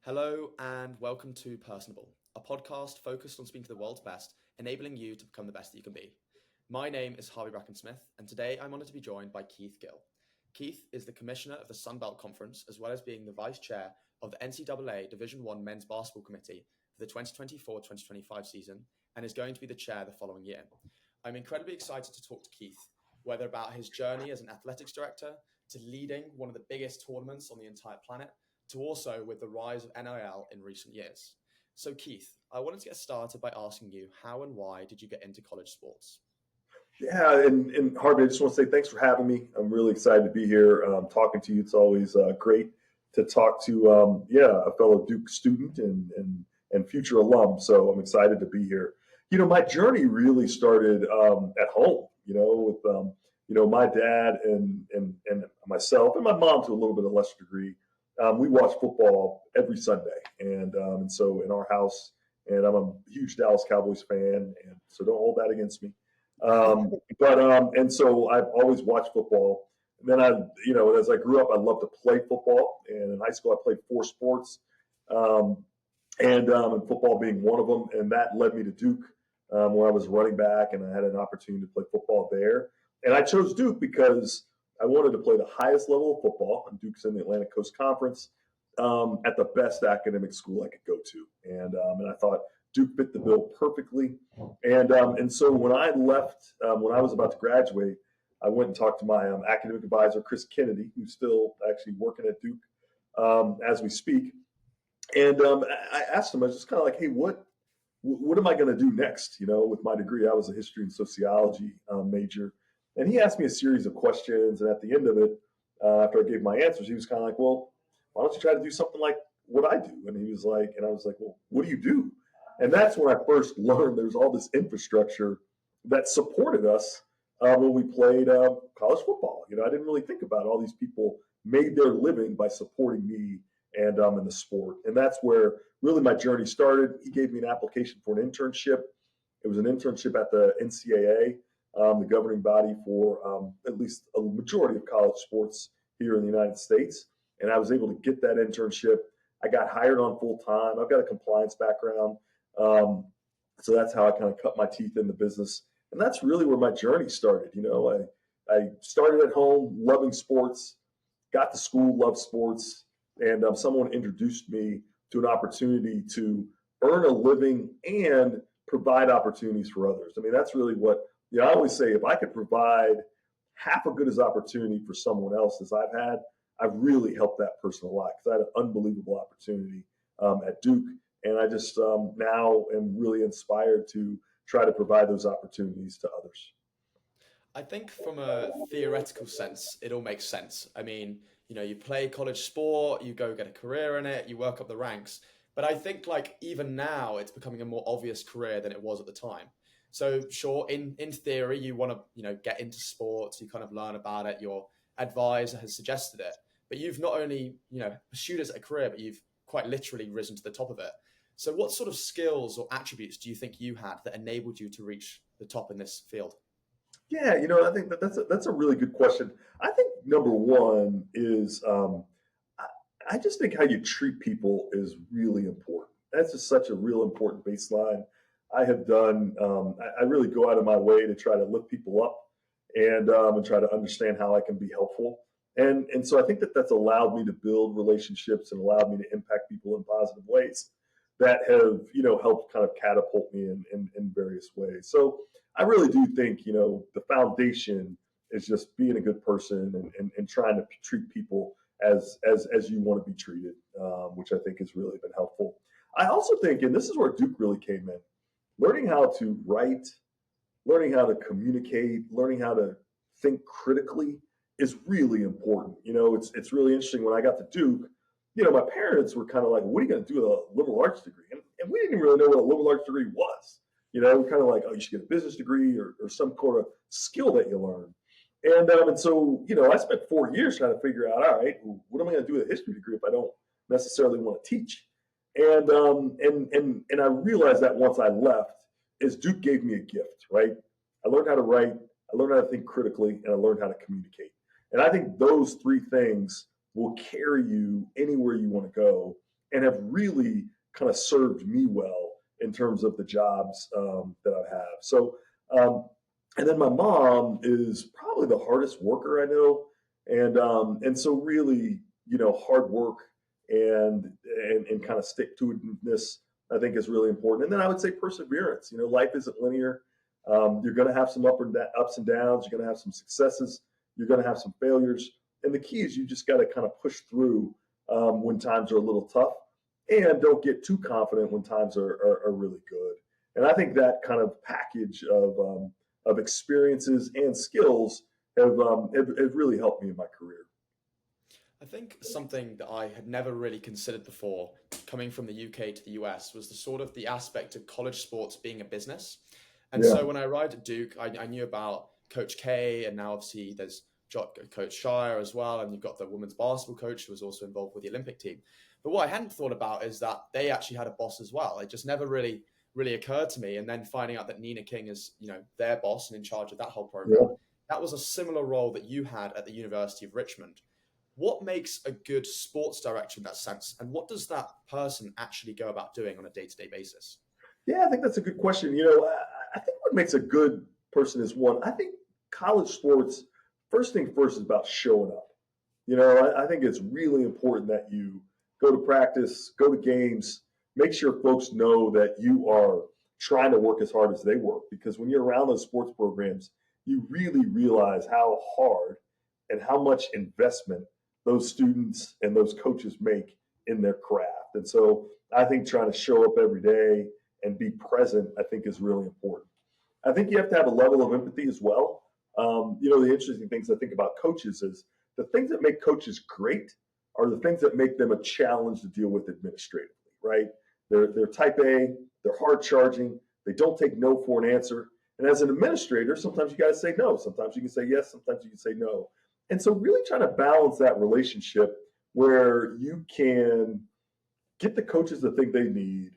Hello and welcome to Personable, a podcast focused on speaking to the world's best, enabling you to become the best that you can be. My name is Harvey Bracken-Smith, and today I'm honored to be joined by Keith Gill. Keith is the commissioner of the Sun Belt Conference, as well as being the vice chair of the NCAA Division I Men's Basketball Committee for the 2024-2025 season, and is going to be the chair the following year. I'm incredibly excited to talk to Keith, whether about his journey as an athletics director, to leading one of the biggest tournaments on the entire planet, to also with the rise of NIL in recent years. So Keith, I wanted to get started by asking you, how and why did you get into college sports? Yeah, and Harvey, I just want to say thanks for having me. I'm really excited to be here talking to you. It's always great to talk to a fellow Duke student and future alum. So I'm excited to be here. My journey really started at home. With my dad and myself and my mom to a little bit of lesser degree. We watch football every Sunday, and so in our house, and I'm a huge Dallas Cowboys fan, and so don't hold that against me. And so I've always watched football. And then as I grew up, I loved to play football, and in high school I played 4 sports, and football being one of them, and that led me to Duke, where I was running back, and I had an opportunity to play football there. And I chose Duke because I wanted to play the highest level of football, and Duke's in the Atlantic Coast Conference, at the best academic school I could go to. And I thought Duke fit the bill perfectly. And so when I left, when I was about to graduate, I went and talked to my academic advisor, Chris Kennedy, who's still actually working at Duke as we speak. And I asked him, I was just kind of like, hey, what am I going to do next? With my degree, I was a history and sociology major. And he asked me a series of questions. And at the end of it, after I gave my answers, he was kind of like, well, why don't you try to do something like what I do? And he was like, and I was like, well, what do you do? And that's when I first learned there's all this infrastructure that supported us when we played college football. I didn't really think about it. All these people made their living by supporting me and in the sport. And that's where really my journey started. He gave me an application for an internship. It was an internship at the NCAA, the governing body for at least a majority of college sports here in the United States. And I was able to get that internship. I got hired on full time. I've got a compliance background. So that's how I kind of cut my teeth in the business. And that's really where my journey started. I started at home loving sports, got to school, loved sports, and someone introduced me to an opportunity to earn a living and provide opportunities for others. I mean, that's really what I always say, if I could provide half as good as opportunity for someone else as I've had, I've really helped that person a lot, because I had an unbelievable opportunity at Duke. And I just now am really inspired to try to provide those opportunities to others. I think from a theoretical sense, it all makes sense. I mean, you play college sport, you go get a career in it, you work up the ranks. But I think even now it's becoming a more obvious career than it was at the time. So sure, in theory, you want to, get into sports, you kind of learn about it, your advisor has suggested it, but you've not only, pursued it as a career, but you've quite literally risen to the top of it. So what sort of skills or attributes do you think you had that enabled you to reach the top in this field? Yeah, I think that's a really good question. I think number one is I just think how you treat people is really important. That's just such a real important baseline. I have done. I really go out of my way to try to lift people up and try to understand how I can be helpful. And so I think that's allowed me to build relationships and allowed me to impact people in positive ways that have, helped kind of catapult me in various ways. So I really do think, the foundation is just being a good person and trying to treat people as you want to be treated, which I think has really been helpful. I also think, and this is where Duke really came in, learning how to write, learning how to communicate, learning how to think critically is really important. It's really interesting. When I got to Duke, my parents were kind of like, what are you going to do with a liberal arts degree? And we didn't really know what a liberal arts degree was. Kind of like, oh, you should get a business degree or some kind of skill that you learn. And so, I spent 4 years trying to figure out, all right, what am I going to do with a history degree if I don't necessarily want to teach? And I realized that once I left, is Duke gave me a gift, right? I learned how to write, I learned how to think critically, and I learned how to communicate. And I think those 3 things will carry you anywhere you want to go and have really kind of served me well in terms of the jobs that I have. So, and then my mom is probably the hardest worker I know, and so really, hard work and kind of stick to itness, I think, is really important. And then I would say perseverance. Life isn't linear. You're going to have some ups and downs. You're going to have some successes. You're going to have some failures. And the key is you just got to kind of push through when times are a little tough, and don't get too confident when times are really good. And I think that kind of package of experiences and skills have really helped me in my career. I think something that I had never really considered before, coming from the UK to the US, was the aspect of college sports being a business. And so when I arrived at Duke, I knew about Coach K, and now obviously there's Coach Shire as well, and you've got the women's basketball coach who was also involved with the Olympic team. But what I hadn't thought about is that they actually had a boss as well. It just never really occurred to me. And then finding out that Nina King is, their boss and in charge of that whole program, that was a similar role that you had at the University of Richmond. What makes a good sports director in that sense? And what does that person actually go about doing on a day-to-day basis? Yeah, I think that's a good question. I think what makes a good person is I think college sports, first thing first, is about showing up. I think it's really important that you go to practice, go to games, make sure folks know that you are trying to work as hard as they work. Because when you're around those sports programs, you really realize how hard and how much investment those students and those coaches make in their craft. And so I think trying to show up every day and be present, I think, is really important. I think you have to have a level of empathy as well. The interesting things I think about coaches is the things that make coaches great are the things that make them a challenge to deal with administratively, right? They're type A, they're hard charging, they don't take no for an answer. And as an administrator, sometimes you got to say no. Sometimes you can say yes, sometimes you can say no. And so really trying to balance that relationship where you can get the coaches the thing they need,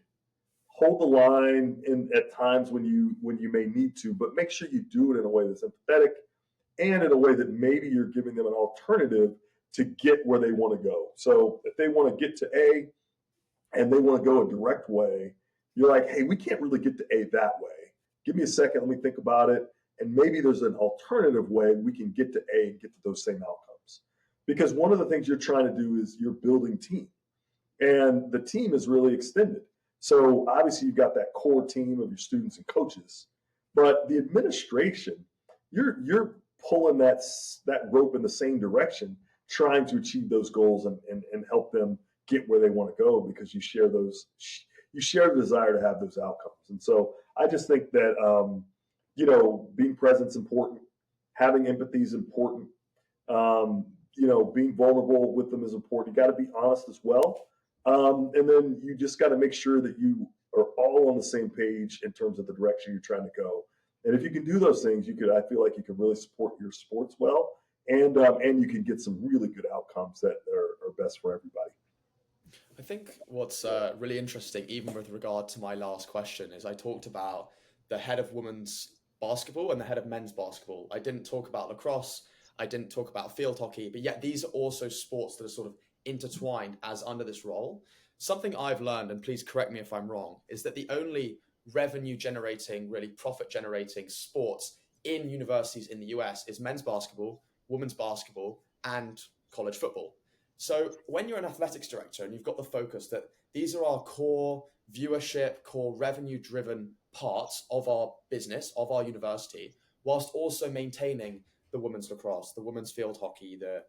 hold the line at times when you may need to, but make sure you do it in a way that's empathetic and in a way that maybe you're giving them an alternative to get where they want to go. So if they want to get to A and they want to go a direct way, you're like, hey, we can't really get to A that way. Give me a second, let me think about it. And maybe there's an alternative way we can get to A and get to those same outcomes. Because one of the things you're trying to do is you're building team. And the team is really extended. So obviously you've got that core team of your students and coaches, but the administration, you're pulling that rope in the same direction, trying to achieve those goals and help them get where they want to go, because you share the desire to have those outcomes. And so I just think that being present is important, having empathy is important, being vulnerable with them is important. You got to be honest as well. And then you just got to make sure that you are all on the same page in terms of the direction you're trying to go. And if you can do those things, I feel like you can really support your sports well, and you can get some really good outcomes that are best for everybody. I think what's really interesting, even with regard to my last question, is I talked about the head of women's basketball and the head of men's basketball. I didn't talk about lacrosse. I didn't talk about field hockey, but yet these are also sports that are sort of intertwined as under this role. Something I've learned, and please correct me if I'm wrong, is that the only revenue generating, really profit generating sports in universities in the US is men's basketball, women's basketball, and college football. So when you're an athletics director and you've got the focus that these are our core viewership, core revenue driven parts of our business, of our university, whilst also maintaining the women's lacrosse, the women's field hockey, the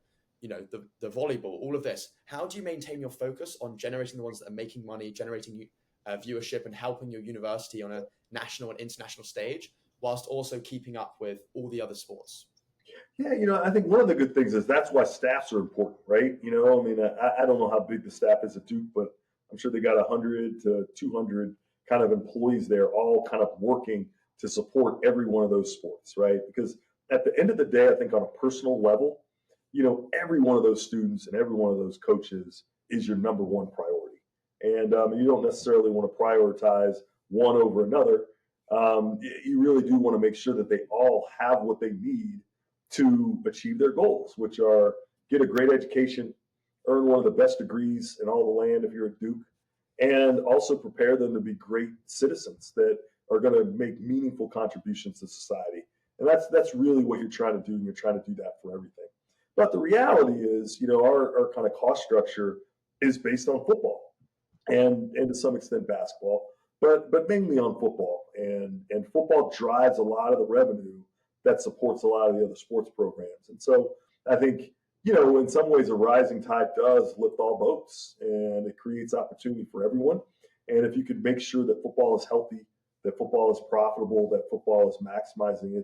volleyball, all of this, how do you maintain your focus on generating the ones that are making money, generating viewership and helping your university on a national and international stage, whilst also keeping up with all the other sports? Yeah, I think one of the good things is that's why staffs are important, right? I don't know how big the staff is at Duke, but I'm sure they got 100 to 200 kind of employees there, all kind of working to support every one of those sports, right? Because at the end of the day, I think on a personal level, every one of those students and every one of those coaches is your number one priority. And you don't necessarily want to prioritize one over another. You really do want to make sure that they all have what they need to achieve their goals, which are get a great education, earn one of the best degrees in all the land if you're at Duke, and also prepare them to be great citizens that are going to make meaningful contributions to society. And that's really what you're trying to do, and you're trying to do that for everything. But the reality is, our kind of cost structure is based on football and to some extent basketball, but mainly on football. And football drives a lot of the revenue that supports a lot of the other sports programs. And so I think, in some ways a rising tide does lift all boats, and it creates opportunity for everyone. And if you can make sure that football is healthy, that football is profitable, that football is maximizing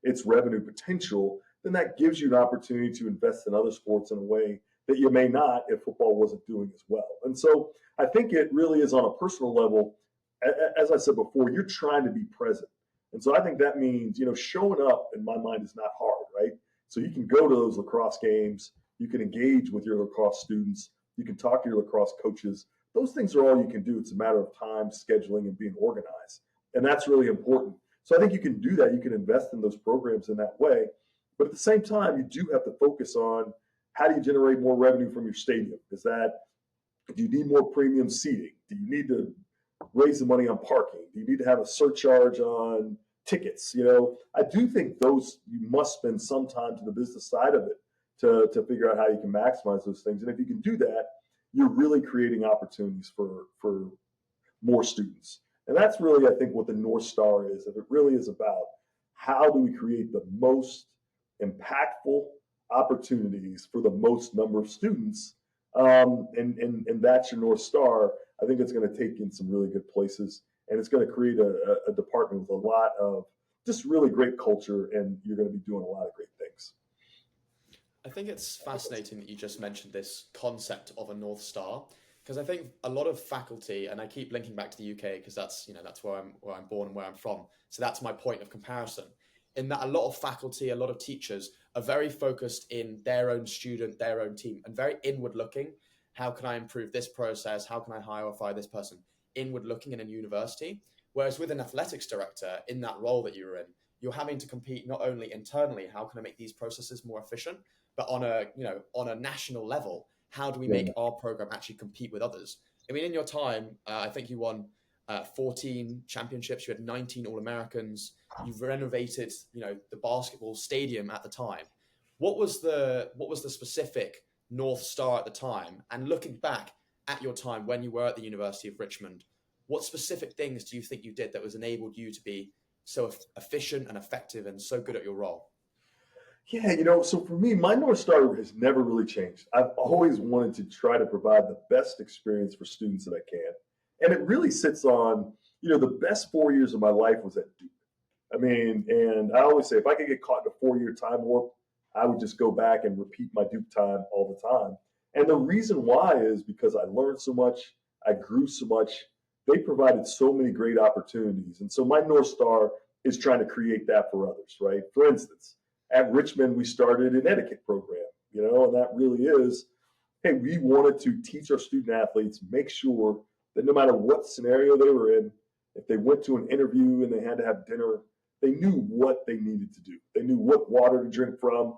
its revenue potential, then that gives you an opportunity to invest in other sports in a way that you may not if football wasn't doing as well. And so I think it really is on a personal level. As I said before, you're trying to be present. And so I think that means, showing up in my mind is not hard, right? So you can go to those lacrosse games, you can engage with your lacrosse students, you can talk to your lacrosse coaches. Those things are all you can do. It's a matter of time, scheduling, and being organized. And that's really important. So I think you can do that. You can invest in those programs in that way. But at the same time, you do have to focus on how do you generate more revenue from your stadium? Do you need more premium seating? Do you need to raise the money on parking? Do you need to have a surcharge on tickets? I do think you must spend some time to the business side of it to figure out how you can maximize those things. And if you can do that, you're really creating opportunities for more students. And that's really, I think, what the North Star is. If it really is about how do we create the most impactful opportunities for the most number of students, and that's your North Star, I think it's going to take you in some really good places, and it's going to create a department with a lot of just really great culture, and you're going to be doing a lot of great things. I think it's fascinating that you just mentioned this concept of a North Star, because I think a lot of faculty, and I keep linking back to the UK because that's where I'm born and where I'm from. So that's my point of comparison, in that a lot of faculty, a lot of teachers are very focused in their own student, their own team, and very inward looking. How can I improve this process? How can I hire or fire this person? Inward looking in a university. Whereas with an athletics director, in that role that you're in, you're having to compete not only internally, how can I make these processes more efficient, but on a national level, how do we make our program actually compete with others? I mean, in your time, I think you won 14 championships. You had 19 All-Americans. You've renovated, the basketball stadium at the time. What was the specific North Star at the time? And looking back at your time when you were at the University of Richmond, what specific things do you think you did that was enabled you to be so efficient and effective and so good at your role? Yeah, so for me, my North Star has never really changed. I've always wanted to try to provide the best experience for students that I can. And it really sits on, the best 4 years of my life was at Duke. I mean, and I always say, if I could get caught in a 4-year time warp, I would just go back and repeat my Duke time all the time. And the reason why is because I learned so much, I grew so much. They provided so many great opportunities. And so my North Star is trying to create that for others, right? For instance, at Richmond, we started an etiquette program, and that really is, hey, we wanted to teach our student athletes, make sure that no matter what scenario they were in, if they went to an interview and they had to have dinner, they knew what they needed to do. They knew what water to drink from,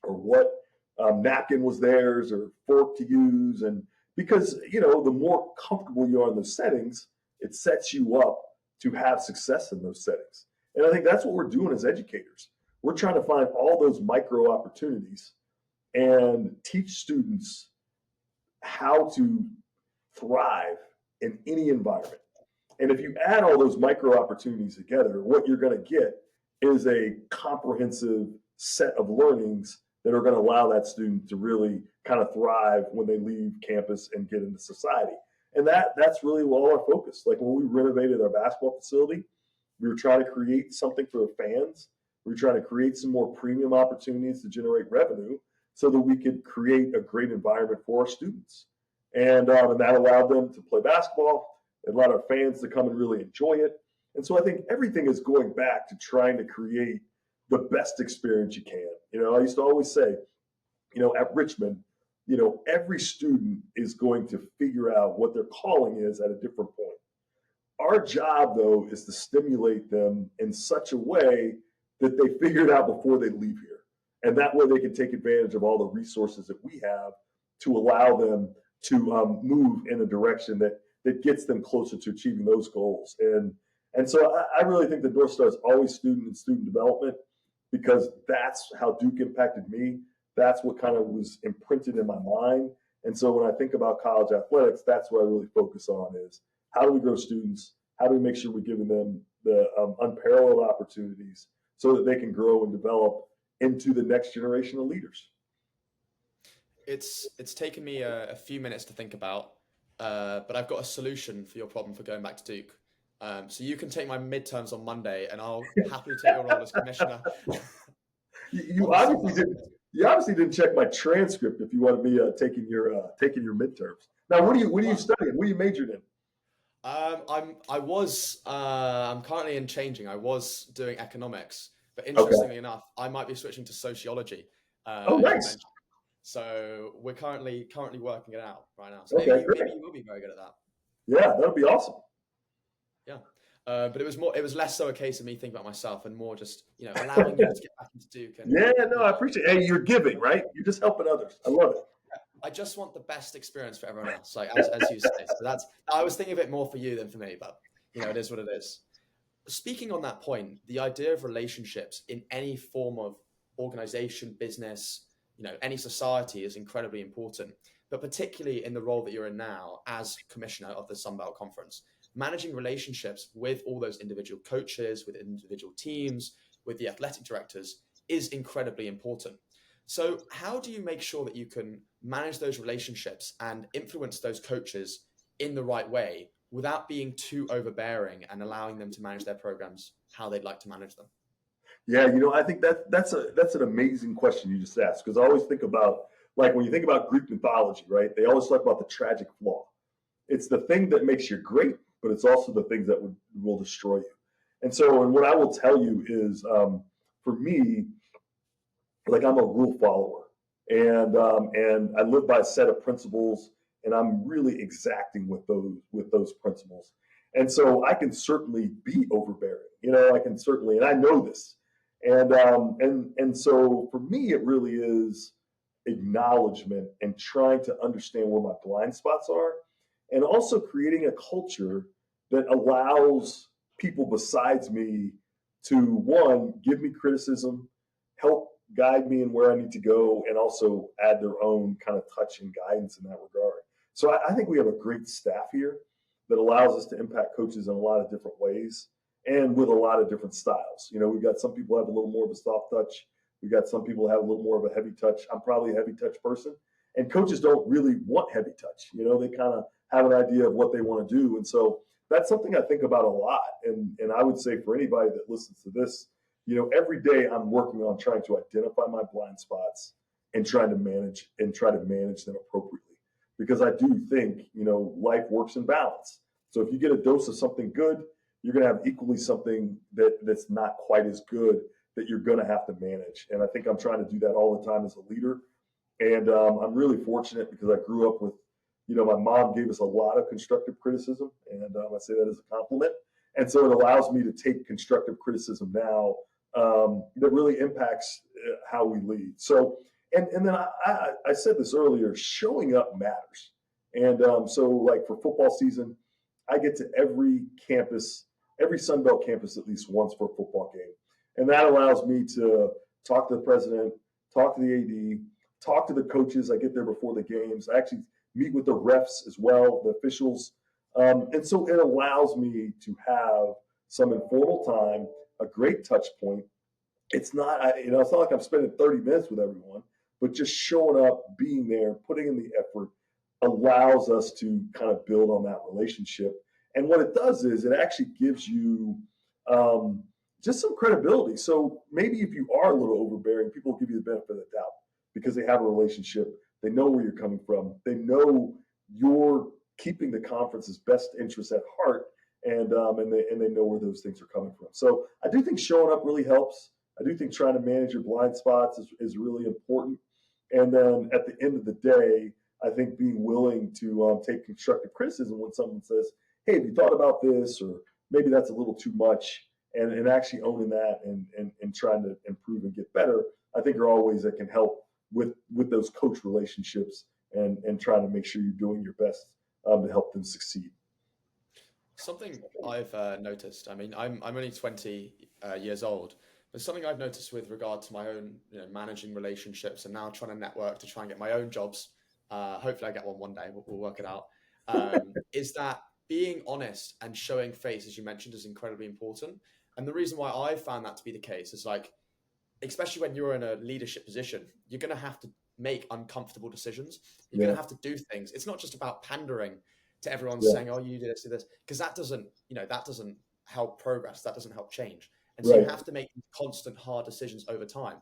or what napkin was theirs, or fork to use. And because, the more comfortable you are in those settings, it sets you up to have success in those settings. And I think that's what we're doing as educators. We're trying to find all those micro opportunities and teach students how to thrive in any environment. And if you add all those micro opportunities together, what you're going to get is a comprehensive set of learnings that are going to allow that student to really kind of thrive when they leave campus and get into society. And that's really all our focus. Like when we renovated our basketball facility, we were trying to create something for the fans. We were trying to create some more premium opportunities to generate revenue so that we could create a great environment for our students. And that allowed them to play basketball. It allowed our fans to come and really enjoy it. And so I think everything is going back to trying to create the best experience you can. I used to always say, at Richmond, every student is going to figure out what their calling is at a different point. Our job, though, is to stimulate them in such a way that they figure it out before they leave here. And that way they can take advantage of all the resources that we have to allow them to move in a direction that gets them closer to achieving those goals. And so I really think the North Star is always student and student development, because that's how Duke impacted me. That's what kind of was imprinted in my mind. And so when I think about college athletics, that's what I really focus on is how do we grow students? How do we make sure we're giving them the unparalleled opportunities so that they can grow and develop into the next generation of leaders? It's taken me a few minutes to think about, but I've got a solution for your problem for going back to Duke. So you can take my midterms on Monday, and I'll happily take your role as commissioner. You obviously didn't check my transcript if you want to be taking your midterms. Now, what are you studying? What are you majored in? I'm currently in changing. I was doing economics, but interestingly enough, I might be switching to sociology. Oh, nice. So we're currently working it out right now. So Okay, maybe you will be very good at that. Yeah, that would be awesome. Yeah. But it was less so a case of me thinking about myself and more just, allowing you to get back into Duke. And, I appreciate it. Hey, you're giving, right? You're just helping others. I love it. I just want the best experience for everyone else, like as you say. So I was thinking of it more for you than for me, but it is what it is. Speaking on that point, the idea of relationships in any form of organization, business, any society is incredibly important, but particularly in the role that you're in now as commissioner of the Sun Belt Conference, managing relationships with all those individual coaches, with individual teams, with the athletic directors is incredibly important. So how do you make sure that you can manage those relationships and influence those coaches in the right way without being too overbearing and allowing them to manage their programs how they'd like to manage them? Yeah, I think that's an amazing question you just asked, because I always think about, like, when you think about Greek mythology, right? They always talk about the tragic flaw. It's the thing that makes you great, but it's also the things that will destroy you. And what I will tell you is, for me, like, I'm a rule follower, and I live by a set of principles, and I'm really exacting with those principles. And so I can certainly be overbearing. I can certainly, and I know this. And so for me, it really is acknowledgement and trying to understand where my blind spots are, and also creating a culture that allows people besides me to, one, give me criticism, help guide me in where I need to go, and also add their own kind of touch and guidance in that regard. So I think we have a great staff here that allows us to impact coaches in a lot of different ways and with a lot of different styles. We've got some people who have a little more of a soft touch. We've got some people who have a little more of a heavy touch. I'm probably a heavy touch person. And coaches don't really want heavy touch. They kind of have an idea of what they want to do. And so that's something I think about a lot. And I would say for anybody that listens to this, every day I'm working on trying to identify my blind spots and try to manage them appropriately. Because I do think, life works in balance. So if you get a dose of something good, you're going to have equally something that's not quite as good that you're going to have to manage. And I think I'm trying to do that all the time as a leader. And I'm really fortunate because I grew up with, my mom gave us a lot of constructive criticism, and I say that as a compliment. And so it allows me to take constructive criticism now that really impacts how we lead. So, and then I said this earlier, showing up matters. And so, like, for football season, I get to every Sun Belt campus at least once for a football game. And that allows me to talk to the president, talk to the AD, talk to the coaches. I get there before the games. I actually meet with the refs as well, the officials. And so it allows me to have some informal time, a great touch point. It's not like I'm spending 30 minutes with everyone, but just showing up, being there, putting in the effort allows us to kind of build on that relationship. And what it does is it actually gives you just some credibility. So maybe if you are a little overbearing, people will give you the benefit of the doubt because they have a relationship. They know where you're coming from. They know you're keeping the conference's best interests at heart, and they know where those things are coming from. So I do think showing up really helps. I do think trying to manage your blind spots is really important. And then at the end of the day, I think being willing to take constructive criticism when someone says, hey, have you thought about this? Or maybe that's a little too much, and actually owning that and trying to improve and get better, I think are all ways that can help with those coach relationships and trying to make sure you're doing your best to help them succeed. Something I've noticed, I mean, I'm only 20 years old, but something I've noticed with regard to my own, managing relationships and now trying to network to try and get my own jobs, hopefully I get one day, we'll work it out, is that being honest and showing face, as you mentioned, is incredibly important. And the reason why I found that to be the case is like, especially when you're in a leadership position, you're going to have to make uncomfortable decisions. You're going to have to do things. It's not just about pandering to everyone saying, oh, you do this, because that doesn't help progress. That doesn't help change. And so you have to make constant hard decisions over time.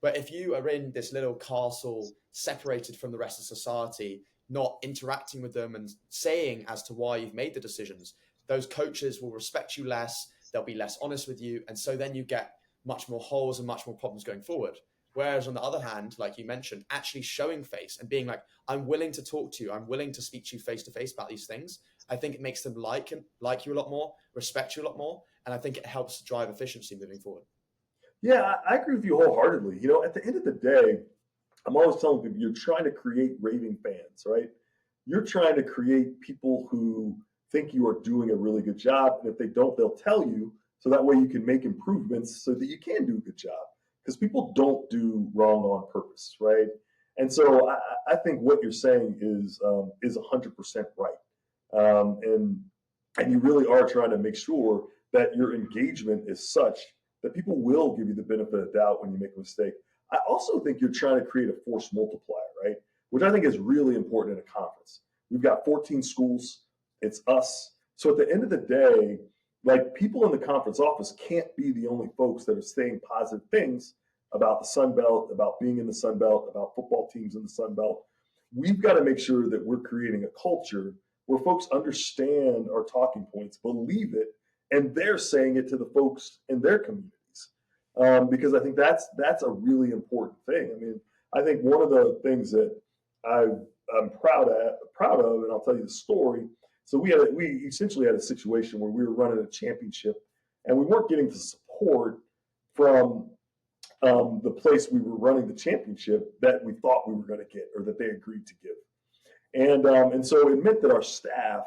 But if you are in this little castle separated from the rest of society, not interacting with them and saying as to why you've made the decisions, those coaches will respect you less. They'll be less honest with you. And so then you get much more holes and much more problems going forward. Whereas on the other hand, like you mentioned, actually showing face and being like, I'm willing to talk to you. I'm willing to speak to you face to face about these things. I think it makes them like you a lot more, respect you a lot more. And I think it helps drive efficiency moving forward. Yeah, I agree with you wholeheartedly. At the end of the day, I'm always telling people you're trying to create raving fans, right? You're trying to create people who think you are doing a really good job. And if they don't, they'll tell you. So that way you can make improvements so that you can do a good job. Because people don't do wrong on purpose, right? And so I think what you're saying is 100% right. And you really are trying to make sure that your engagement is such that people will give you the benefit of doubt when you make a mistake. I also think you're trying to create a force multiplier, right? Which I think is really important in a conference. We've got 14 schools. It's us. So at the end of the day, like, people in the conference office can't be the only folks that are saying positive things about the Sun Belt, about being in the Sun Belt, about football teams in the Sun Belt. We've got to make sure that we're creating a culture where folks understand our talking points, believe it, and they're saying it to the folks in their communities. Because I think that's a really important thing. I mean, I think one of the things that I'm proud of, and I'll tell you the story. So we essentially had a situation where we were running a championship, and we weren't getting the support from the place we were running the championship that we thought we were going to get, or that they agreed to give. And so it meant that our staff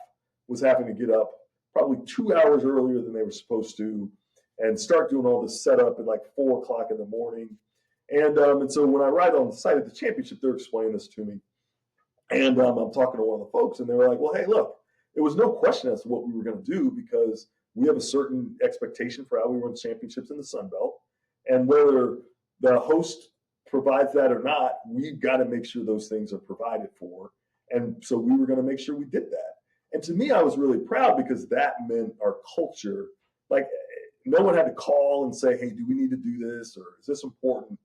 was having to get up probably 2 hours earlier than they were supposed to, and start doing all this setup at like 4 o'clock in the morning. And so when I arrived on the site of the championship, they're explaining this to me, and I'm talking to one of the folks, and they were like, "Well, hey, look, it was no question as to what we were going to do, because we have a certain expectation for how we run championships in the Sun Belt. And whether the host provides that or not, we've got to make sure those things are provided for. And so we were going to make sure we did that." And to me, I was really proud, because that meant our culture, like, no one had to call and say, "Hey, do we need to do this?" or "Is this important?"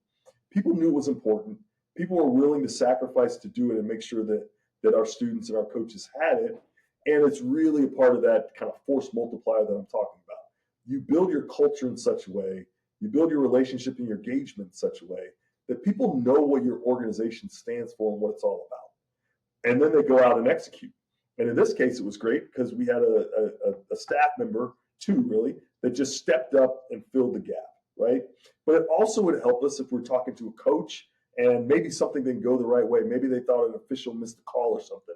People knew it was important. People were willing to sacrifice to do it and make sure that our students and our coaches had it. And it's really a part of that kind of force multiplier that I'm talking about. You build your culture in such a way, you build your relationship and your engagement in such a way that people know what your organization stands for and what it's all about. And then they go out and execute. And in this case, it was great because we had a staff member, two really, that just stepped up and filled the gap, right? But it also would help us if we're talking to a coach and maybe something didn't go the right way. Maybe they thought an official missed a call or something.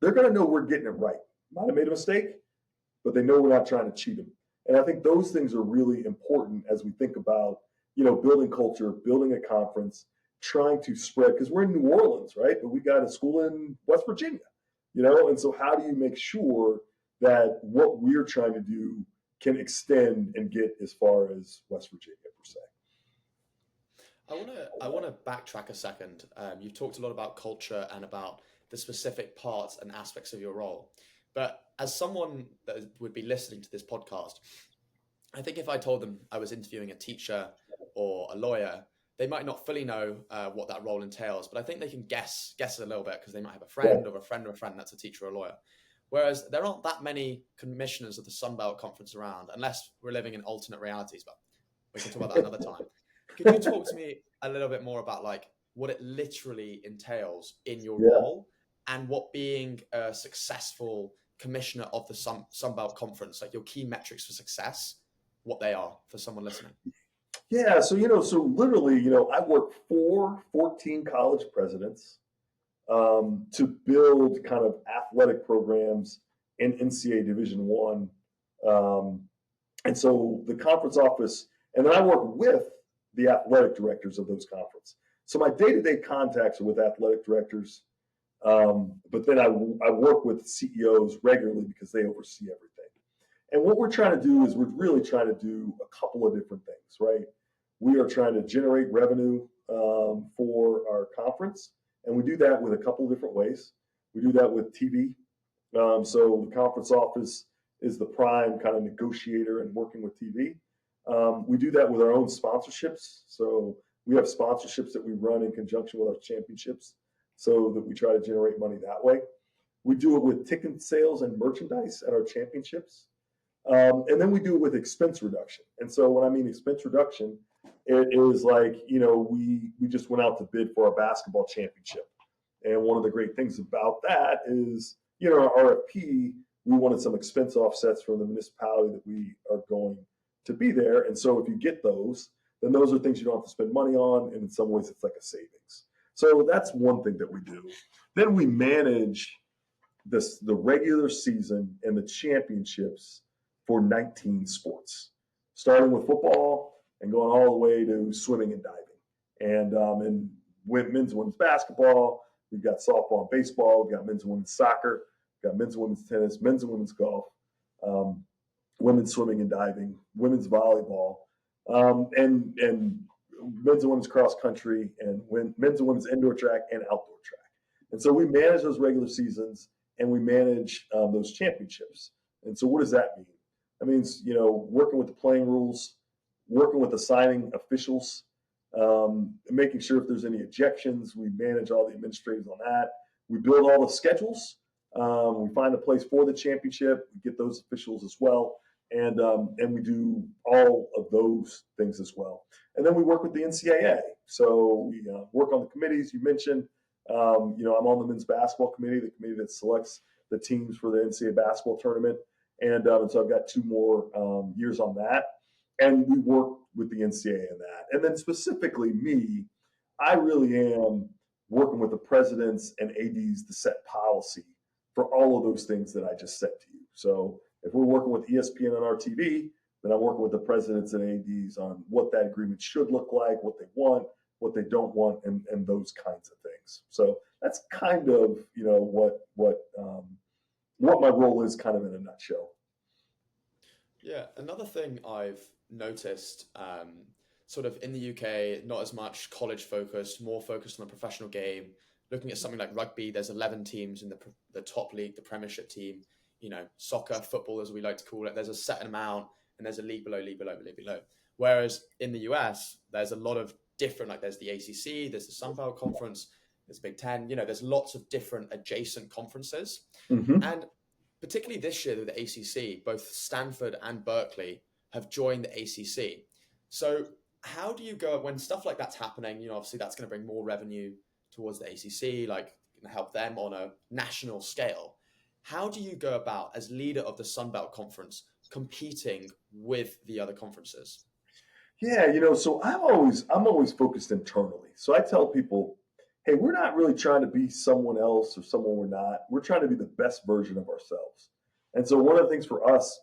They're going to know we're getting it right. Might have made a mistake, but they know we're not trying to cheat them. And I think those things are really important as we think about, building culture, building a conference, trying to spread, because we're in New Orleans, right? But we got a school in West Virginia, and so how do you make sure that what we're trying to do can extend and get as far as West Virginia, per se? I want to backtrack a second. You've talked a lot about culture and about the specific parts and aspects of your role. But as someone that would be listening to this podcast, I think if I told them I was interviewing a teacher or a lawyer, they might not fully know what that role entails. But I think they can guess a little bit, because they might have a friend or a friend of a friend that's a teacher or a lawyer. Whereas there aren't that many commissioners of the Sun Belt Conference around, unless we're living in alternate realities. But we can talk about that another time. Could you talk to me a little bit more about like what it literally entails in your role, and what being a successful commissioner of the Sun Belt Conference, like your key metrics for success, what they are for someone listening? Yeah, so literally, I work for 14 college presidents, to build kind of athletic programs in NCAA Division I. And so the conference office, and then I work with the athletic directors of those conferences. So my day-to-day contacts are with athletic directors, but then I work with CEOs regularly because they oversee everything. And what we're trying to do is we're really trying to do a couple of different things, right? We are trying to generate revenue for our conference, and we do that with a couple of different ways. We do that with TV. So the conference office is the prime kind of negotiator and working with TV. We do that with our own sponsorships. So we have sponsorships that we run in conjunction with our championships so that we try to generate money that way. We do it with ticket sales and merchandise at our championships. And then we do it with expense reduction. And so when I mean expense reduction, it is like, we just went out to bid for our basketball championship. And one of the great things about that is, our RFP, we wanted some expense offsets from the municipality that we are going to be there. And so if you get those, then those are things you don't have to spend money on. And in some ways, it's like a savings. So that's one thing that we do. Then we manage the regular season and the championships for 19 sports, starting with football and going all the way to swimming and diving. And men's and women's basketball, we've got softball and baseball, we've got men's and women's soccer, we've got men's and women's tennis, men's and women's golf, women's swimming and diving, women's volleyball, and men's and women's cross country, and men's and women's indoor track and outdoor track. And so we manage those regular seasons and we manage those championships. And so what does that mean? That means, working with the playing rules, working with assigning officials, making sure if there's any ejections, we manage all the administrators on that. We build all the schedules. We find a place for the championship. We get those officials as well. And we do all of those things as well. And then we work with the NCAA. So we work on the committees you mentioned. I'm on the men's basketball committee, the committee that selects the teams for the NCAA basketball tournament. And so I've got 2 more years on that. And we work with the NCAA in that. And then specifically me, I really am working with the presidents and ADs to set policy for all of those things that I just said to you. So if we're working with ESPN on our TV, then I'm working with the presidents and ADs on what that agreement should look like, what they want, what they don't want, and those kinds of things. So that's kind of, what my role is kind of in a nutshell. Yeah, another thing I've noticed, sort of in the UK, not as much college focused, more focused on the professional game. Looking at something like rugby, there's 11 teams in the top league, the Premiership team. Soccer, football, as we like to call it, there's a set amount, and there's a league below. Whereas in the US, there's a lot of different, like there's the ACC, there's the Sun Belt Conference, there's Big Ten. There's lots of different adjacent conferences, and particularly this year with the ACC, both Stanford and Berkeley have joined the ACC. So how do you go when stuff like that's happening? Obviously that's going to bring more revenue towards the ACC, like help them on a national scale. How do you go about, as leader of the Sun Belt Conference, competing with the other conferences? Yeah, so I'm always focused internally. So I tell people, hey, we're not really trying to be someone else or someone we're not. We're trying to be the best version of ourselves. And so one of the things for us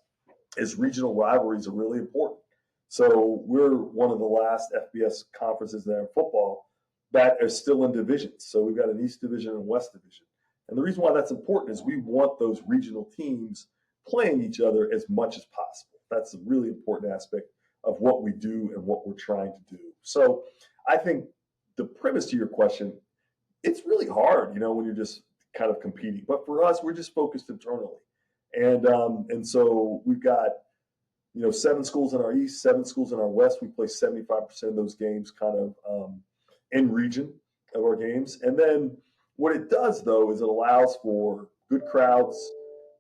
is regional rivalries are really important. So we're one of the last FBS conferences there in football that are still in divisions. So we've got an East Division and West Division. And the reason why that's important is we want those regional teams playing each other as much as possible. That's a really important aspect of what we do and what we're trying to do. So I think the premise to your question, it's really hard, when you're just kind of competing. But for us, we're just focused internally. And so we've got, 7 schools in our East, 7 schools in our West. We play 75% of those games kind of in region of our games. And then what it does, though, is it allows for good crowds,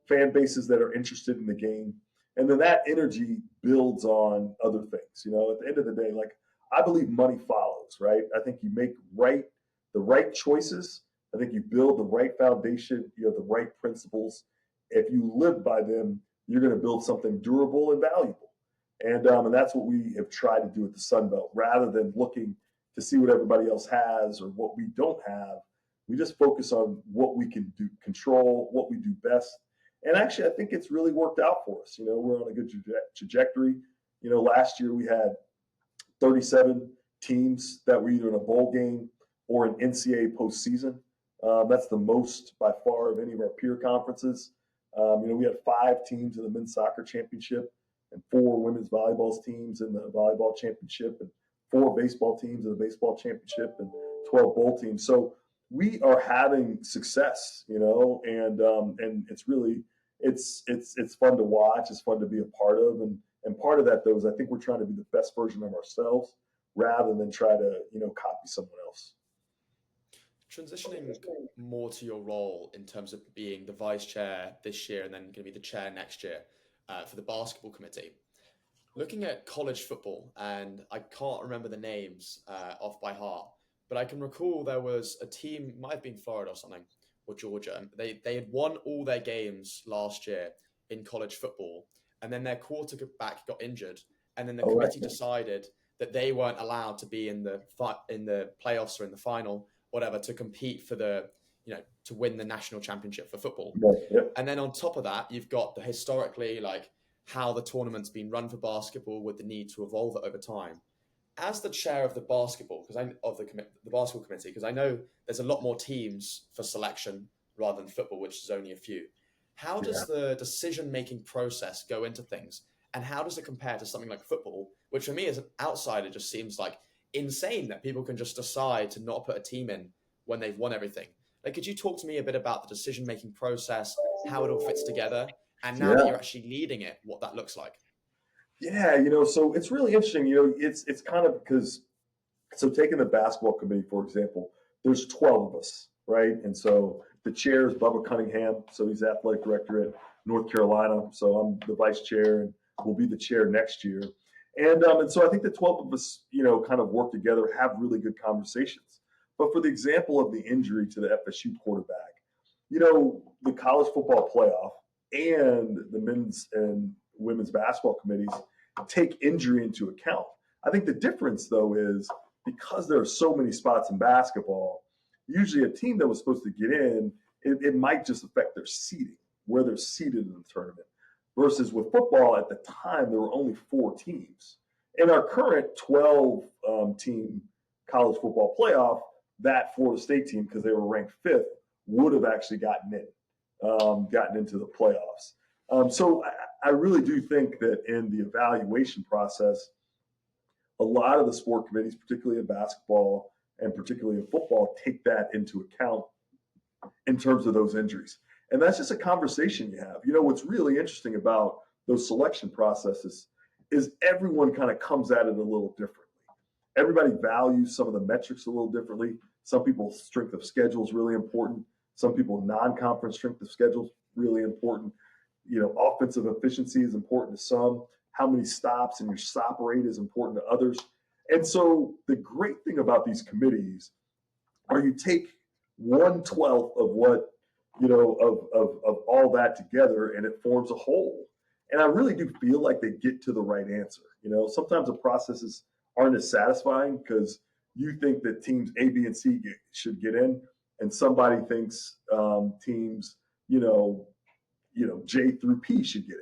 fan bases that are interested in the game. And then that energy builds on other things. At the end of the day, like I believe money follows, right? I think you make the right choices. I think you build the right foundation. You have the right principles. If you live by them, you're going to build something durable and valuable. And that's what we have tried to do at the Sun Belt. Rather than looking to see what everybody else has or what we don't have, We just focus on what we can do, control what we do best. And actually, I think it's really worked out for us. We're on a good trajectory. Last year we had 37 teams that were either in a bowl game or an NCAA postseason. That's the most by far of any of our peer conferences. We had 5 teams in the men's soccer championship and 4 women's volleyball teams in the volleyball championship and 4 baseball teams in the baseball championship and 12 bowl teams. So we are having success, and it's really it's fun to watch. It's fun to be a part of, and part of that though is I think we're trying to be the best version of ourselves rather than try to copy someone else. Transitioning more to your role in terms of being the vice chair this year and then going to be the chair next year for the basketball committee. Looking at college football, and I can't remember the names off by heart, but I can recall there was a team, might have been Florida or something, or Georgia, and they had won all their games last year in college football, and then their quarterback got injured, and then the committee decided that they weren't allowed to be in the playoffs or in the final, whatever, to compete for the, to win the national championship for football. Yep. And then on top of that, you've got the historically, how the tournament's been run for basketball with the need to evolve it over time. As the chair of the basketball, the basketball committee, because I know there's a lot more teams for selection rather than football, which is only a few. How does the decision-making process go into things? And how does it compare to something like football, which for me as an outsider just seems like insane that people can just decide to not put a team in when they've won everything? Could you talk to me a bit about the decision-making process, how it all fits together, and now that you're actually leading it, what that looks like? Yeah, so it's really interesting. It's kind of because, so taking the basketball committee, for example, there's 12 of us, right? And so the chair is Bubba Cunningham. So he's athletic director at North Carolina. So I'm the vice chair and will be the chair next year. And so I think the 12 of us, kind of work together, have really good conversations. But for the example of the injury to the FSU quarterback, the college football playoff and the men's and women's basketball committees take injury into account. I think the difference, though, is because there are so many spots in basketball, usually a team that was supposed to get in, it might just affect their seeding, where they're seated in the tournament. Versus with football, at the time, there were only 4 teams. In our current 12-team college football playoff, that Florida State team, because they were ranked 5th, would have actually gotten into the playoffs. So I really do think that in the evaluation process, a lot of the sport committees, particularly in basketball and particularly in football, take that into account in terms of those injuries. And that's just a conversation you have. What's really interesting about those selection processes is everyone kind of comes at it a little differently. Everybody values some of the metrics a little differently. Some people's strength of schedule is really important. Some people non-conference strength of schedule is really important. Offensive efficiency is important to some. How many stops and your stop rate is important to others. And so the great thing about these committees are you take 1/12 of what, of all that together, and it forms a whole. And I really do feel like they get to the right answer. Sometimes the processes aren't as satisfying because you think that teams A, B, and C should get in, and somebody thinks teams, J through P should get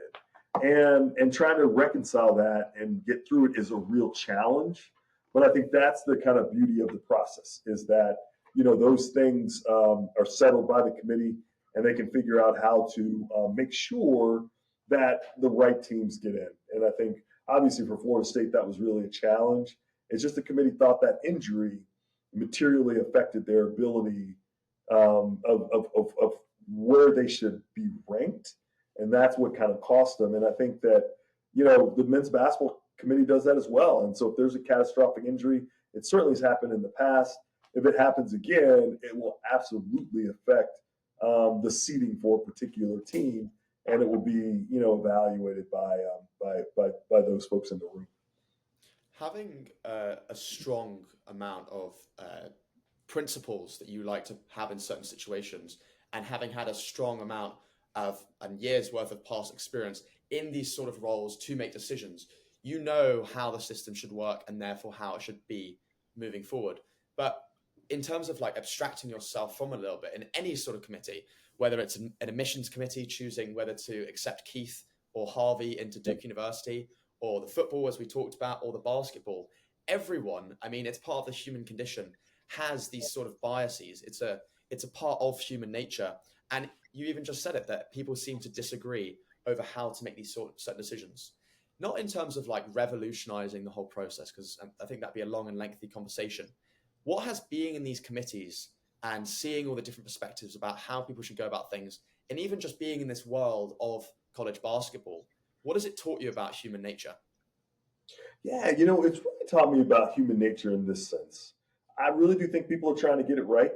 in. And trying to reconcile that and get through it is a real challenge. But I think that's the kind of beauty of the process, is that, those things are settled by the committee, and they can figure out how to make sure that the right teams get in. And I think, obviously, for Florida State, that was really a challenge. It's just the committee thought that injury materially affected their ability of where they should be ranked. And that's what kind of cost them. And I think that, the men's basketball committee does that as well. And so if there's a catastrophic injury, it certainly has happened in the past. If it happens again, it will absolutely affect the seeding for a particular team, and it will be, evaluated by those folks in the room. Having a strong amount of principles that you like to have in certain situations, and having had a strong amount of a year's worth of past experience in these sort of roles to make decisions, how the system should work and therefore how it should be moving forward. But in terms of like abstracting yourself from a little bit in any sort of committee, whether it's an admissions committee choosing whether to accept Keith or Harvey into Duke University, or the football, as we talked about, or the basketball, everyone, I mean, it's part of the human condition, has these sort of biases. It's a part of human nature. And you even just said it, that people seem to disagree over how to make these certain decisions. Not in terms of like revolutionizing the whole process, because I think that'd be a long and lengthy conversation. What has being in these committees and seeing all the different perspectives about how people should go about things, and even just being in this world of college basketball, what has it taught you about human nature? Yeah, it's really taught me about human nature in this sense. I really do think people are trying to get it right.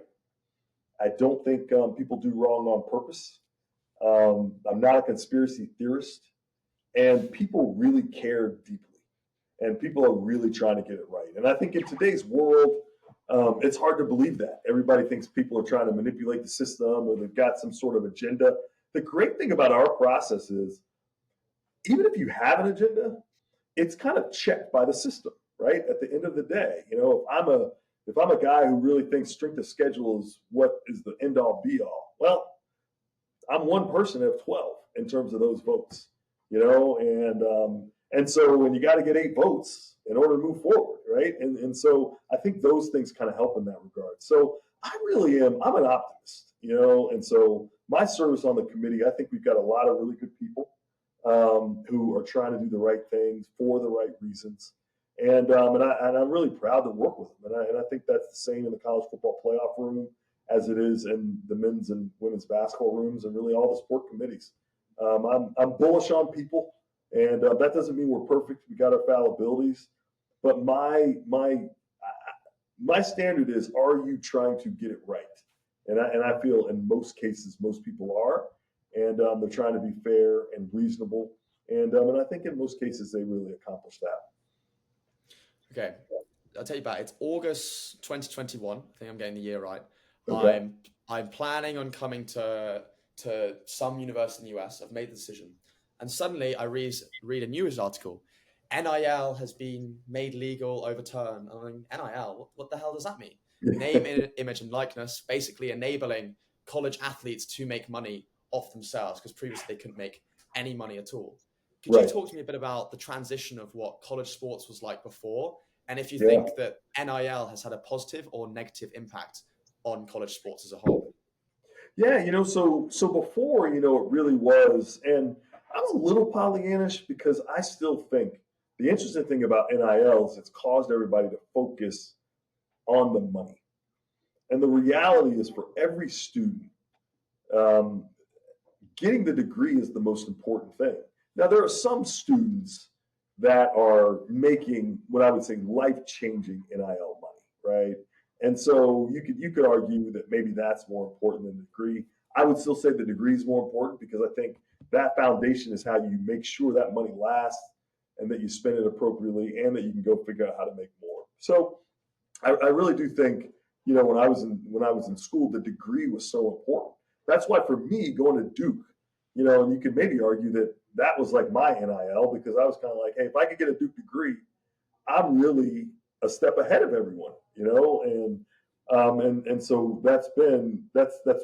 I don't think people do wrong on purpose. I'm not a conspiracy theorist, and people really care deeply, and people are really trying to get it right. And I think in today's world, it's hard to believe that. Everybody thinks people are trying to manipulate the system or they've got some sort of agenda. The great thing about our process is, even if you have an agenda, it's kind of checked by the system, right? At the end of the day, if I'm a guy who really thinks strength of schedule is what is the end all be all, well, I'm one person out of 12 in terms of those votes, and so when you got to get 8 votes in order to move forward, right? And so I think those things kind of help in that regard. So I'm an optimist, and so my service on the committee, I think we've got a lot of really good people who are trying to do the right things for the right reasons. And I'm really proud to work with them. And I think that's the same in the college football playoff room as it is in the men's and women's basketball rooms and really all the sport committees. I'm bullish on people, and that doesn't mean we're perfect. We got our fallibilities, but my standard is: are you trying to get it right? And I feel in most cases most people are, and they're trying to be fair and reasonable, and I think in most cases they really accomplish that. Okay, I'll tell you about it. It's August 2021. I think I'm getting the year right. Okay. I'm planning on coming to some university in the US. I've made the decision. And suddenly I read a news article. NIL has been made legal, overturned. I'm like, NIL? What the hell does that mean? Name, image, and likeness, basically enabling college athletes to make money off themselves, because previously they couldn't make any money at all. Could you talk to me a bit about the transition of what college sports was like before, and if you think that NIL has had a positive or negative impact on college sports as a whole? Yeah, so before, it really was, and I'm a little Pollyannish because I still think the interesting thing about NIL is it's caused everybody to focus on the money. And the reality is, for every student, getting the degree is the most important thing. Now, there are some students that are making what I would say life-changing NIL money, right? And so you could argue that maybe that's more important than the degree. I would still say the degree is more important, because I think that foundation is how you make sure that money lasts and that you spend it appropriately and that you can go figure out how to make more. So I really do think, when I was in school, the degree was so important. That's why for me, going to Duke, and you could maybe argue that was like my NIL, because I was kind of like, hey, if I could get a Duke degree, I'm really a step ahead of everyone, and so that's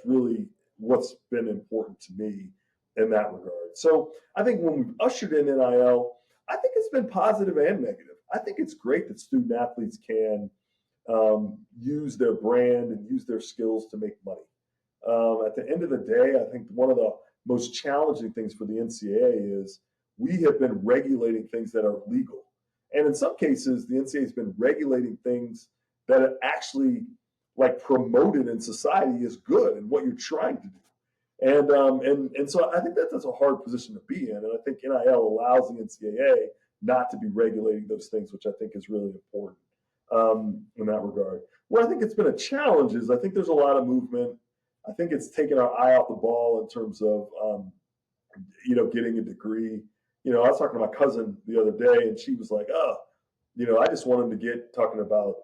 really what's been important to me in that regard. So I think when we've ushered in NIL, I think it's been positive and negative. I think it's great that student athletes can use their brand and use their skills to make money. At the end of the day, I think one of the most challenging things for the NCAA is we have been regulating things that are legal. And in some cases, the NCAA has been regulating things that are actually like promoted in society as good and what you're trying to do. And so I think that's a hard position to be in. And I think NIL allows the NCAA not to be regulating those things, which I think is really important in that regard. Where I think it's been a challenge is I think there's a lot of movement. I think it's taken our eye off the ball in terms of, getting a degree. I was talking to my cousin the other day, and she was like, I just want him to get, talking about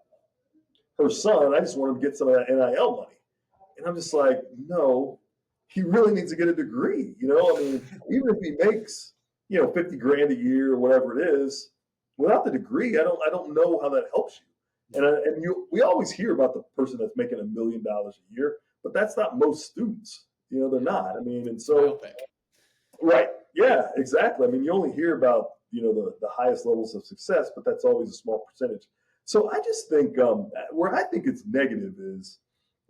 her son, I just want him to get some of that NIL money. And I'm just like, no, he really needs to get a degree. Even if he makes, 50 grand a year or whatever it is, without the degree, I don't know how that helps you. We always hear about the person that's making $1 million a year, but that's not most students. They're not. And so, right. Yeah, exactly. You only hear about, the highest levels of success, but that's always a small percentage. So I just think where I think it's negative is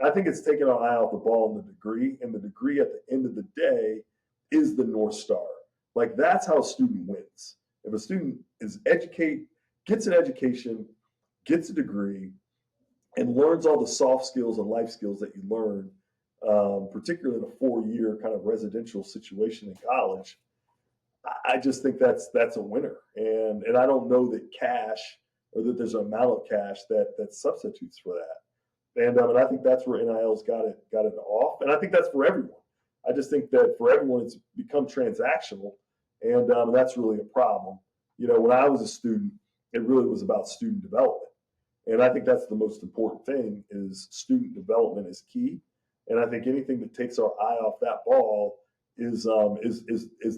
I think it's taking our eye off the ball in the degree, and the degree at the end of the day is the North Star. Like, that's how a student wins. If a student gets an education, gets a degree, and learns all the soft skills and life skills that you learn, particularly in a 4-year kind of residential situation in college, I just think that's a winner. And I don't know that cash, or that there's an amount of cash that substitutes for that. And I think that's where NIL's got it off. And I think that's for everyone. I just think that for everyone, it's become transactional. And that's really a problem. When I was a student, it really was about student development. And I think that's the most important thing, is student development is key. And I think anything that takes our eye off that ball is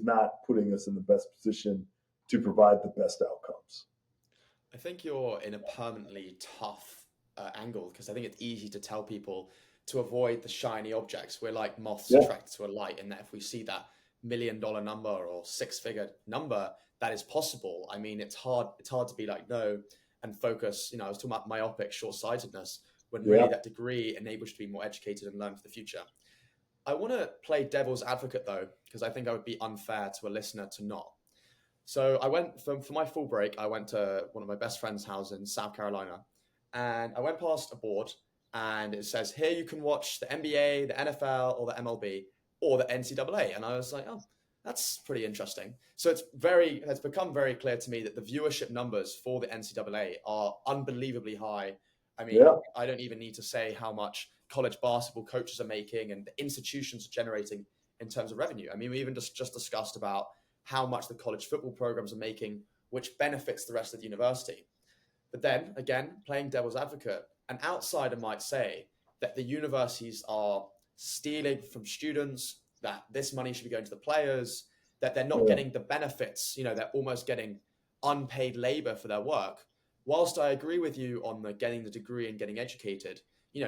not putting us in the best position to provide the best outcomes. I think you're in a permanently tough angle, because I think it's easy to tell people to avoid the shiny objects. We're like moths attracted to a light, and that if we see that $1 million number or 6-figure number, that is possible. It's hard to be like, no, and focus. I was talking about myopic short-sightedness, when really that degree enables you to be more educated and learn for the future. I want to play devil's advocate, though, because I think I would be unfair to a listener to not. So I went for my full break. I went to one of my best friend's house in South Carolina, and I went past a board, and it says, here you can watch the NBA, the NFL, or the MLB, or the NCAA. And I was like, oh, that's pretty interesting. So it's become very clear to me that the viewership numbers for the NCAA are unbelievably high. I don't even need to say how much college basketball coaches are making and the institutions are generating in terms of revenue. We even just discussed about how much the college football programs are making, which benefits the rest of the university. But then again, playing devil's advocate, an outsider might say that the universities are stealing from students, that this money should be going to the players, that they're not getting the benefits. They're almost getting unpaid labor for their work. Whilst I agree with you on getting the degree and getting educated,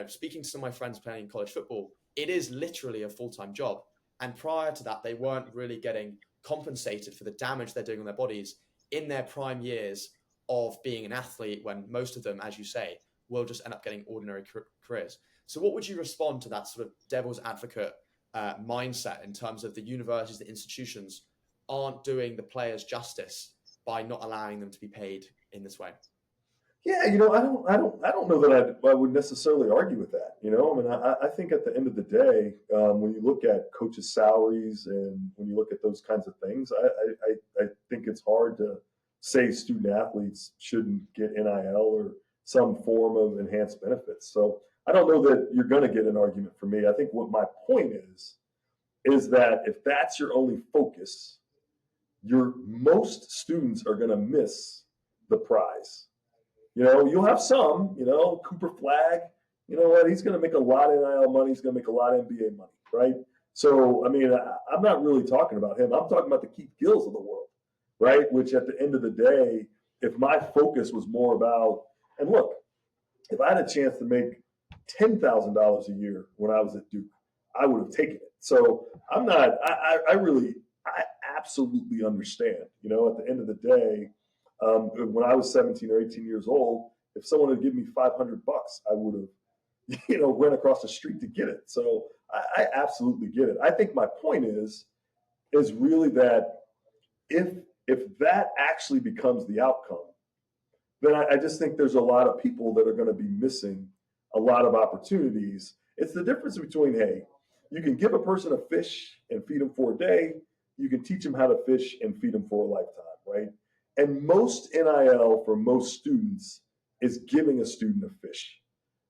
speaking to some of my friends playing college football, it is literally a full-time job. And prior to that, they weren't really getting compensated for the damage they're doing on their bodies in their prime years of being an athlete, when most of them, as you say, will just end up getting ordinary careers. So what would you respond to that sort of devil's advocate mindset in terms of the universities, the institutions aren't doing the players justice by not allowing them to be paid in this way? Yeah, I don't know that I would necessarily argue with that. I think at the end of the day, when you look at coaches' salaries and when you look at those kinds of things, I think it's hard to say student athletes shouldn't get NIL or some form of enhanced benefits. So I don't know that you're going to get an argument from me. I think what my point is that if that's your only focus, most students are going to miss the prize. You'll have some, Cooper Flagg, he's going to make a lot of NIL money. He's going to make a lot of NBA money, right? So, I'm not really talking about him. I'm talking about the Keith Gills of the world, right? Which at the end of the day, if my focus was more about, and look, if I had a chance to make $10,000 a year when I was at Duke, I would have taken it. So I'm not, I absolutely understand, at the end of the day, when I was 17 or 18 years old, if someone had given me $500, I would have, ran across the street to get it. So I absolutely get it. I think my point is really that if that actually becomes the outcome, then I just think there's a lot of people that are going to be missing a lot of opportunities. It's the difference between, hey, you can give a person a fish and feed them for a day. You can teach them how to fish and feed them for a lifetime, right? And most NIL for most students is giving a student a fish.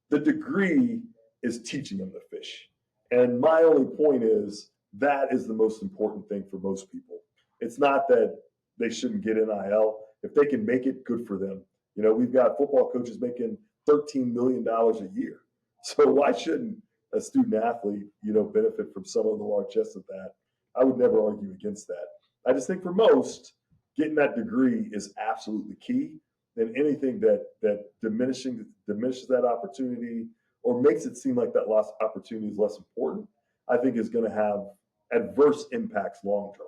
The degree is teaching them to fish. And my only point is that is the most important thing for most people. It's not that they shouldn't get NIL. If they can make it, good for them. We've got football coaches making $13 million a year. So why shouldn't a student athlete, benefit from some of the largesse of that? I would never argue against that. I just think for most, getting that degree is absolutely key. and anything that diminishes that opportunity or makes it seem like that lost opportunity is less important, I think is going to have adverse impacts long term.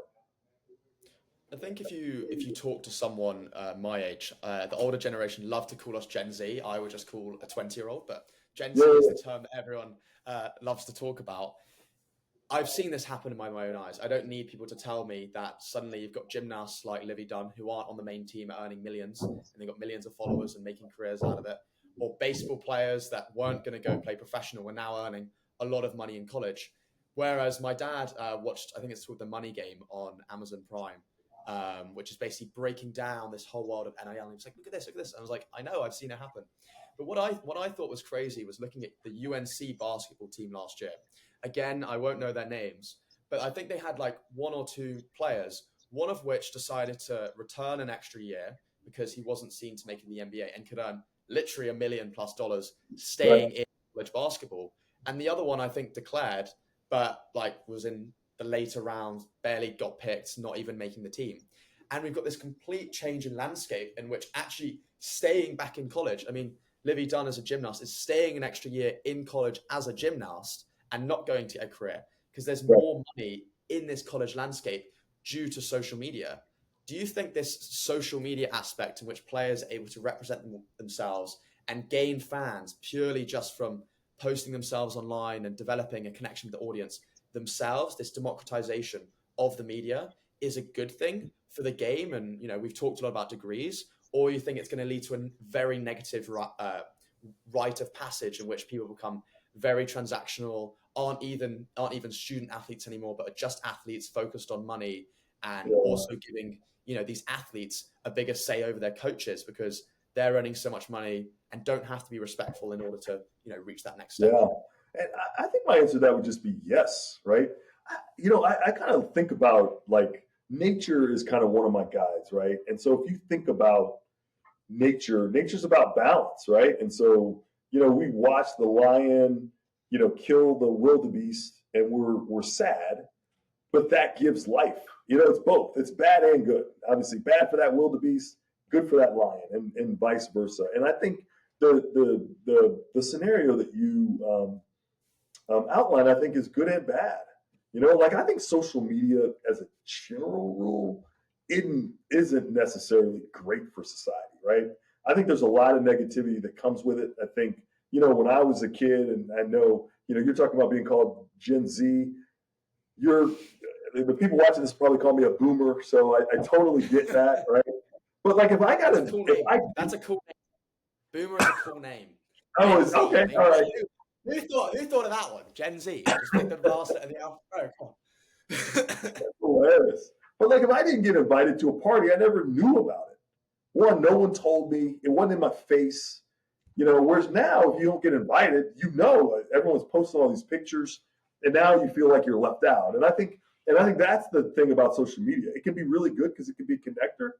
I think if you talk to someone my age, the older generation love to call us Gen Z. I would just call a 20-year-old, but Gen Z is the term that everyone loves to talk about. I've seen this happen in my own eyes. I don't need people to tell me that suddenly you've got gymnasts like Livy Dunn who aren't on the main team earning millions, and they've got millions of followers and making careers out of it, or baseball players that weren't going to go play professional are now earning a lot of money in college. Whereas my dad watched, I think it's called The Money Game on Amazon Prime, which is basically breaking down this whole world of NIL. And he was like, look at this. And I was like, I know, I've seen it happen. But what I thought was crazy was looking at the UNC basketball team last year. Again, I won't know their names, but I think they had like one or two players, one of which decided to return an extra year because he wasn't seen to make it in the NBA and could earn literally $1 million+ staying in college basketball. And the other one, I think, declared, but like was in the later rounds, barely got picked, not even making the team. And we've got this complete change in landscape in which actually staying back in college, I mean, Livy Dunn as a gymnast is staying an extra year in college as a gymnast and not going to a career because there's more money in this college landscape due to social media. Do you think this social media aspect in which players are able to represent themselves and gain fans purely just from posting themselves online and developing a connection with the audience themselves, this democratization of the media, is a good thing for the game? And, you know, we've talked a lot about degrees, or you think it's going to lead to a very negative rite of passage in which people become very transactional, aren't even student athletes anymore, but are just athletes focused on money, and also giving, you know, these athletes a bigger say over their coaches because they're earning so much money and don't have to be respectful in order to, you know, reach that next step? Yeah. And I think my answer to that would just be yes, right? I kind of think about like nature is kind of one of my guides, right? And so if you think about nature's about balance, right? And so, you know, we watch the lion, you know, kill the wildebeest and we're sad, but that gives life. You know, it's both. It's bad and good. Obviously bad for that wildebeest, good for that lion, and vice versa. And I think the scenario that you outline, I think, is good and bad. You know, like I think social media as a general rule isn't necessarily great for society, right? I think there's a lot of negativity that comes with it. I think, you know, when I was a kid, and I know, you know, you're talking about being called Gen Z, the people watching this probably call me a boomer, so I totally get that, right? But like if I got That's a cool name. That's a cool name. Boomer is a cool name. Oh, it's okay. All right. Who thought of that one? Gen Z. Just pick the last letter of the alphabet. Oh, That's hilarious. But like if I didn't get invited to a party, I never knew about it. One, no one told me. It wasn't in my face. You know, whereas now if you don't get invited, you know, everyone's posting all these pictures and now you feel like you're left out. And I think that's the thing about social media. It can be really good because it can be a connector,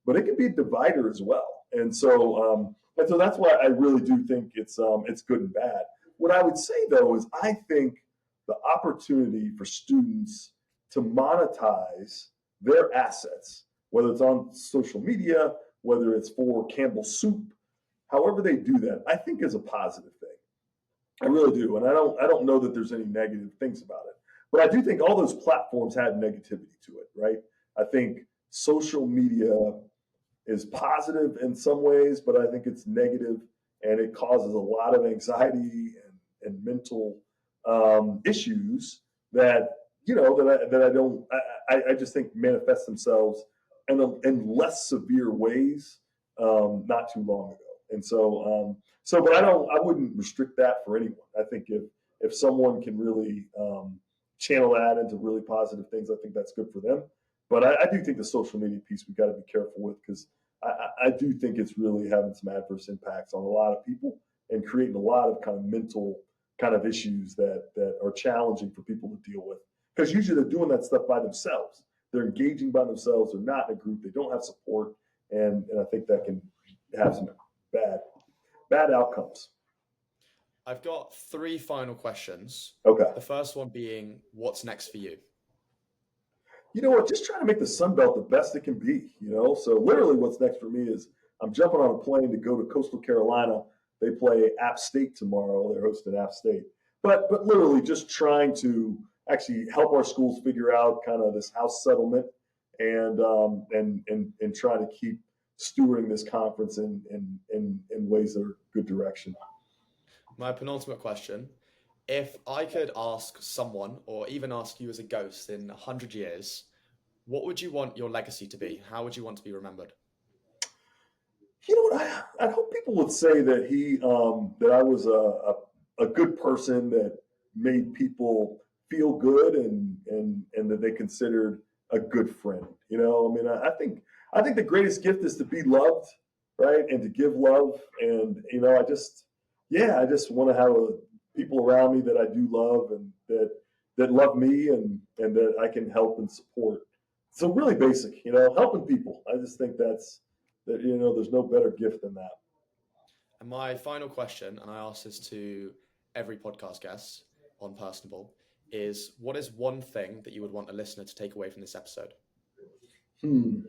but it can be a divider as well. And so that's why I really do think it's good and bad. What I would say though is I think the opportunity for students to monetize their assets, whether it's on social media, whether it's for Campbell Soup, however they do that, I think is a positive thing. I really do. And I don't know that there's any negative things about it. But I do think all those platforms had negativity to it, right? I think social media is positive in some ways, but I think it's negative and it causes a lot of anxiety and mental issues that, you know, I just think manifest themselves in less severe ways not too long ago. And so, but I wouldn't restrict that for anyone. I think if someone can really channel that into really positive things, I think that's good for them. But I do think the social media piece we've got to be careful with because I do think it's really having some adverse impacts on a lot of people and creating a lot of kind of mental kind of issues that are challenging for people to deal with. Because usually they're doing that stuff by themselves. They're engaging by themselves. They're not in a group. They don't have support. And I think that can have some bad outcomes. I've got 3 final questions. Okay. The first one being, what's next for you? You know what? Just trying to make the Sun Belt the best it can be, you know? So literally what's next for me is I'm jumping on a plane to go to Coastal Carolina. They play App State tomorrow. They're hosting App State. But literally just trying to actually help our schools figure out kind of this house settlement and trying to keep stewarding this conference in ways that are good direction. My penultimate question. If I could ask someone, or even ask you as a ghost in 100 years, what would you want your legacy to be? How would you want to be remembered? You know what? I hope people would say that that I was a good person that made people feel good and that they considered a good friend. You know, I mean, I think the greatest gift is to be loved, right, and to give love. And you know, I just want to have people around me that I do love and that love me and that I can help and support. So really basic, you know, helping people. I just think that, you know, there's no better gift than that. And my final question, and I ask this to every podcast guest on Personable, is what is one thing that you would want a listener to take away from this episode? Yeah,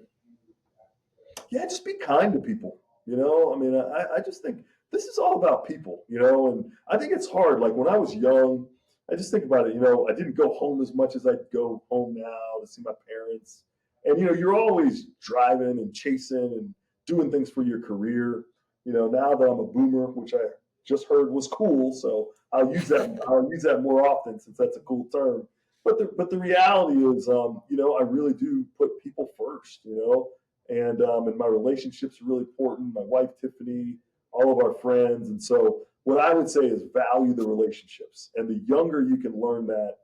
just be kind to people. You know, I mean, I just think this is all about people, you know, and I think it's hard. Like when I was young, I just think about it, you know, I didn't go home as much as I go home now to see my parents. And, you know, you're always driving and chasing and doing things for your career. You know, now that I'm a boomer, which I just heard was cool, so I'll use that more often since that's a cool term. But the reality is, you know, I really do put people first, you know, and my relationships are really important. My wife, Tiffany, all of our friends. And so what I would say is value the relationships. And the younger you can learn that,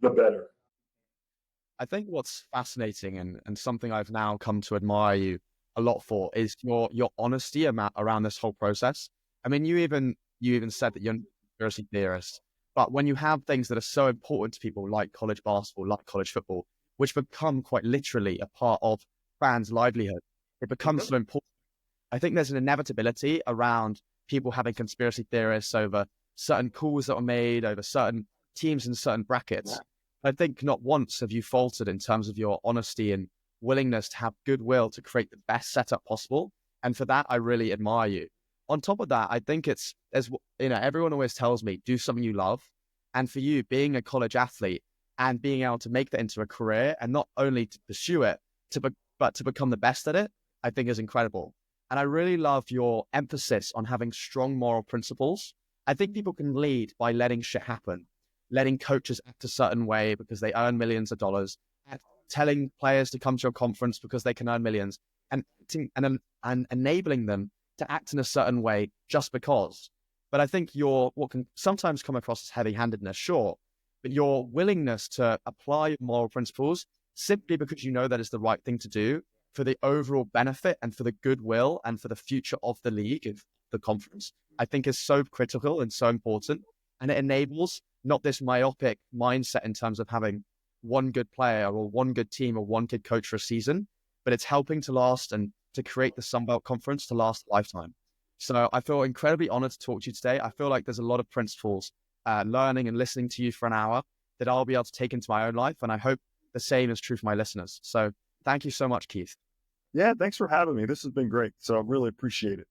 the better. I think what's fascinating and something I've now come to admire you a lot for is your honesty around this whole process. I mean, you even said that you're a conspiracy theorist, but when you have things that are so important to people like college basketball, like college football, which become quite literally a part of fans' livelihood, it becomes so important. I think there's an inevitability around people having conspiracy theorists over certain calls that were made, over certain teams in certain brackets. Yeah. I think not once have you faltered in terms of your honesty and willingness to have goodwill to create the best setup possible. And for that, I really admire you. On top of that, I think it's, as you know, everyone always tells me, do something you love. And for you, being a college athlete and being able to make that into a career and not only to pursue it, but to become the best at it, I think is incredible. And I really love your emphasis on having strong moral principles. I think people can lead by letting shit happen, letting coaches act a certain way because they earn millions of dollars, telling players to come to a conference because they can earn millions, and enabling them to act in a certain way just because. But I think what can sometimes come across as heavy-handedness, sure, but your willingness to apply moral principles simply because you know that is the right thing to do for the overall benefit and for the goodwill and for the future of the league and the conference, I think is so critical and so important. And it enables not this myopic mindset in terms of having one good player or one good team or one good coach for a season, but it's helping to last and to create the Sunbelt Conference to last a lifetime. So I feel incredibly honored to talk to you today. I feel like there's a lot of principles, learning and listening to you for an hour that I'll be able to take into my own life. And I hope the same is true for my listeners. So thank you so much, Keith. Yeah, thanks for having me. This has been great. So I really appreciate it.